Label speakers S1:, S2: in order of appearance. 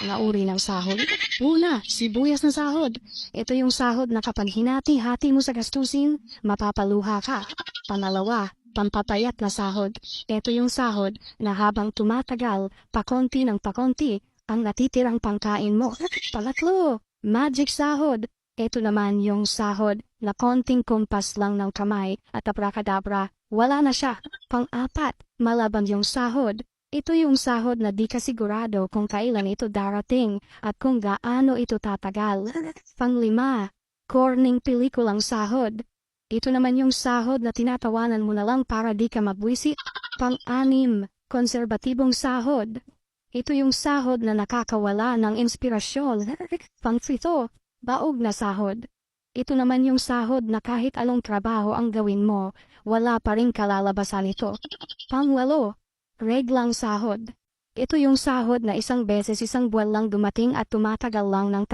S1: na uri ng sahod. Una, sibuyas na sahod. Ito yung sahod na kapag hinati-hati mo sa gastusin, mapapaluha ka. Pangalawa, pampapayat na sahod. Ito yung sahod na habang tumatagal, pakonti ng pakonti, ang natitirang pangkain mo. Pangatlo, magic sahod. Ito naman yung sahod na konting kumpas lang ng kamay at abracadabra, wala na siya. Pang-apat, malabang yung sahod. Ito yung sahod na di ka sigurado kung kailan ito darating at kung gaano ito tatagal. Panglima, corning pelikulang sahod. Ito naman yung sahod na tinatawanan mo na lang para di ka mabwisit. Pang-anim, konserbatibong sahod. Ito yung sahod na nakakawala ng inspirasyon. Pang-pito, baog na sahod. Ito naman yung sahod na kahit anong trabaho ang gawin mo, wala pa rin kalalabasan ito. Pangwalo, reglang sahod. Ito yung sahod na isang beses isang buwan lang dumating at tumatagal lang ng